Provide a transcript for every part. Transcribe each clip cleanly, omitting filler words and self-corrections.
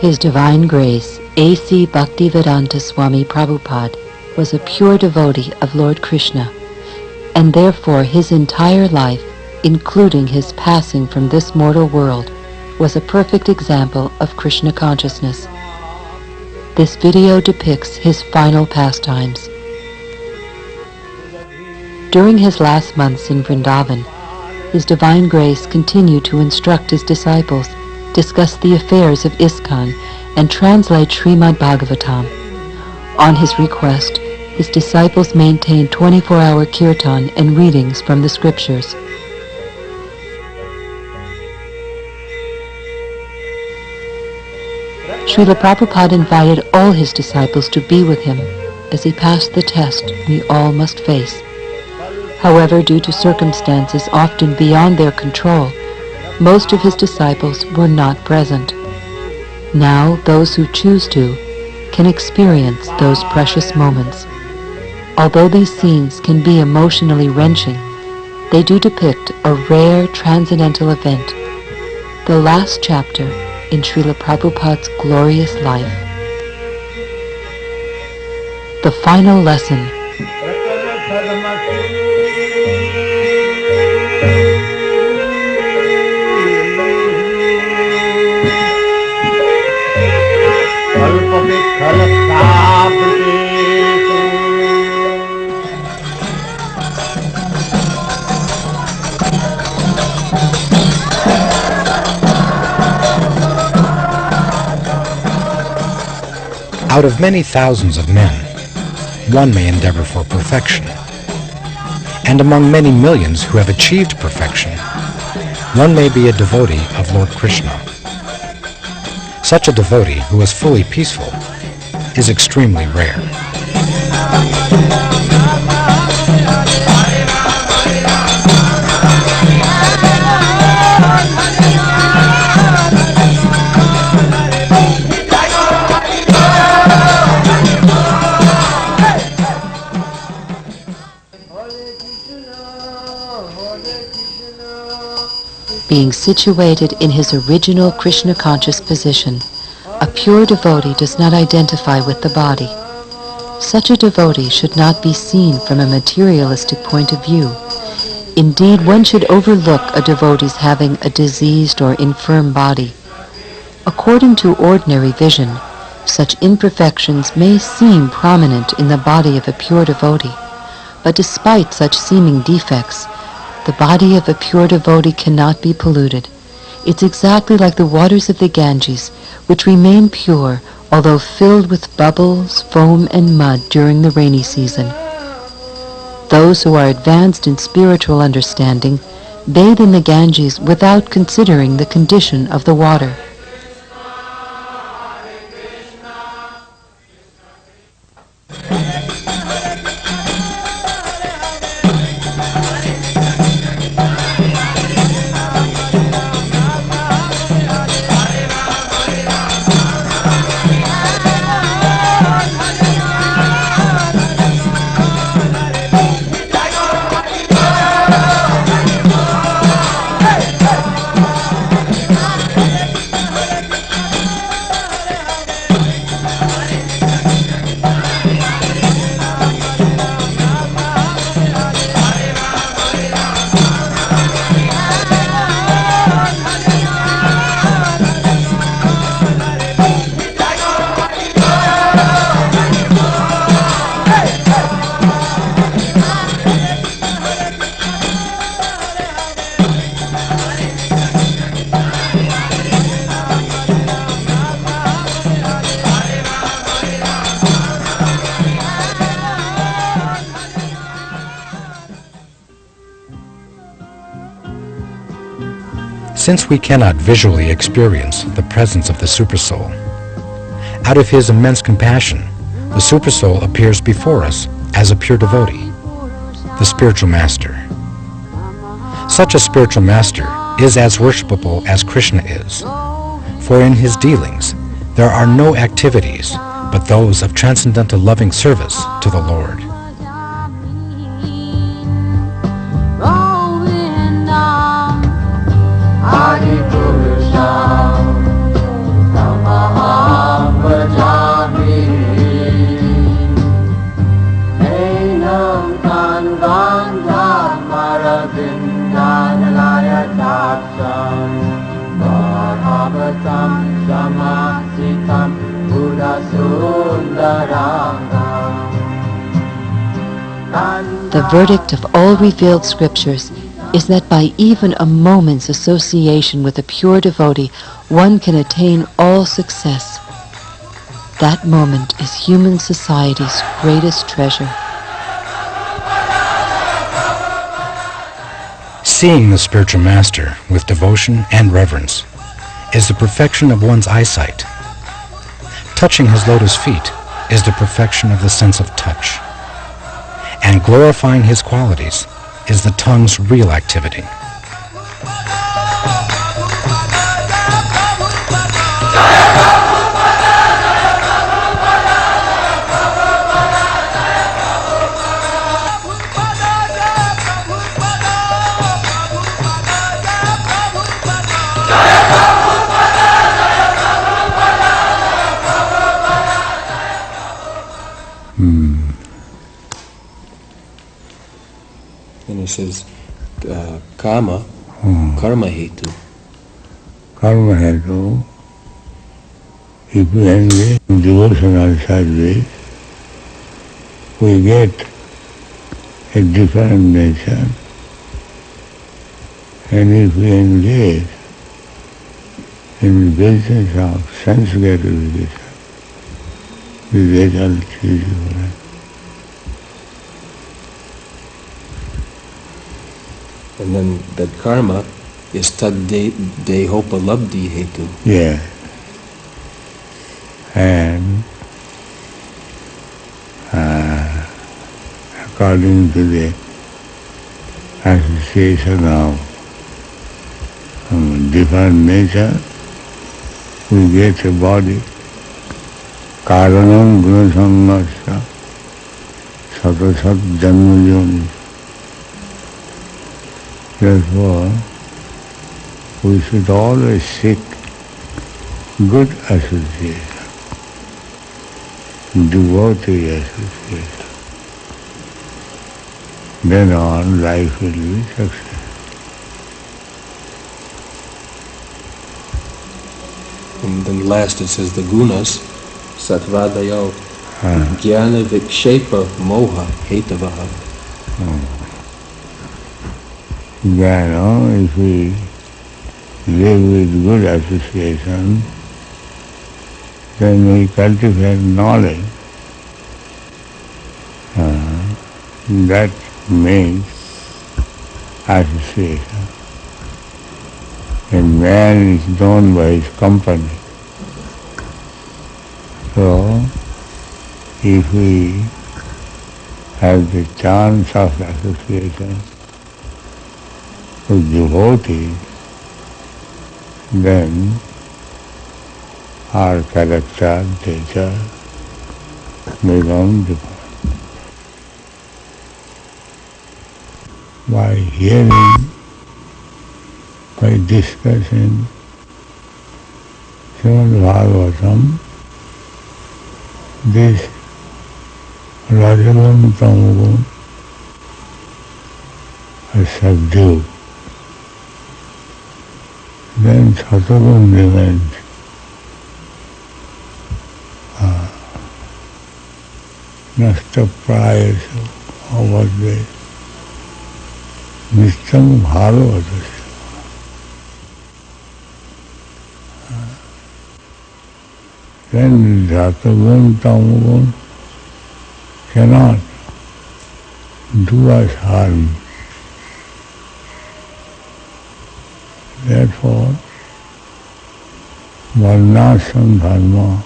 His Divine Grace, A.C. Bhaktivedanta Swami Prabhupada, was a pure devotee of Lord Krishna, and therefore his entire life, including his passing from this mortal world, was a perfect example of Krishna consciousness. This video depicts his final pastimes. During his last months in Vrindavan, His Divine Grace continued to instruct his disciples, discuss the affairs of ISKCON, and translate Srimad Bhagavatam. On his request, his disciples maintained 24-hour kirtan and readings from the scriptures. Srila Prabhupada invited all his disciples to be with him as he passed the test we all must face. However, due to circumstances often beyond their control, most of his disciples were not present. Now, those who choose to can experience those precious moments. Although these scenes can be emotionally wrenching, they do depict a rare transcendental event, the last chapter in Srila Prabhupada's glorious life. The final lesson. Out of many thousands of men, one may endeavor for perfection. And among many millions who have achieved perfection, one may be a devotee of Lord Krishna. Such a devotee who is fully peaceful is extremely rare. Being situated in his original Krishna-conscious position, a pure devotee does not identify with the body. Such a devotee should not be seen from a materialistic point of view. Indeed, one should overlook a devotee's having a diseased or infirm body. According to ordinary vision, such imperfections may seem prominent in the body of a pure devotee, but despite such seeming defects, the body of a pure devotee cannot be polluted. It's exactly like the waters of the Ganges, which remain pure although filled with bubbles, foam, and mud during the rainy season. Those who are advanced in spiritual understanding bathe in the Ganges without considering the condition of the water. Since we cannot visually experience the presence of the Supersoul, out of his immense compassion, the Supersoul appears before us as a pure devotee, the spiritual master. Such a spiritual master is as worshipable as Krishna is, for in his dealings there are no activities but those of transcendental loving service to the Lord. Adi Purusha, Namaha. The verdict of all revealed scriptures is that by even a moment's association with a pure devotee, one can attain all success. That moment is human society's greatest treasure. Seeing the spiritual master with devotion and reverence is the perfection of one's eyesight. Touching his lotus feet is the perfection of the sense of touch. And glorifying his qualities is the tongue's real activity. And it says, karma, karma hetu. Karma hetu, if we engage in devotional service, we get a different nature. And if we engage in the business of sense gratification, the result is different. And then that karma is tad dehopalabdhi hetu. Yeah. And according to the association of different nature, we get a body. Karanam gunasammasya satasat janmajoni. Therefore, we should always seek good association, devotee association. Then on, life will be successful. And then last it says the gunas, satvadayo, jnana vikshepa moha hetavaha. Jnana, if we live with good association, then we cultivate knowledge. That means association. A man is known by his company. So, if we have the chance of association with devotees, then our character, nature become different. By hearing, by discussing Srimad Bhagavatam, this Rajagun Tamagun is subdued. Then Satagun remains. Nasta prayasa avadve nistam bhagavatasya. Then Satagun Tamagun cannot do us harm. Therefore, varnashram dharma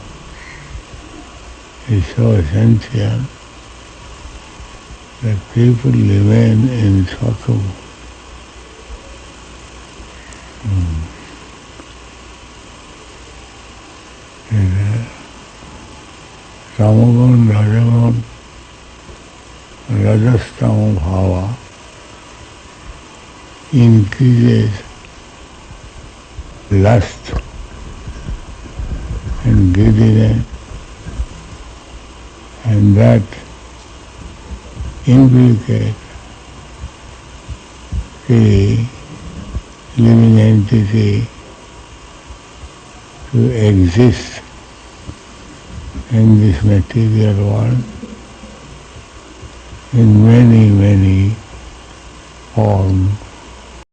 is so essential that people remain in sattva. Tamagun, Rajagun, Rajastama bhava increases lust and greediness, and that implicates the living entity to exist in this material world in many, many forms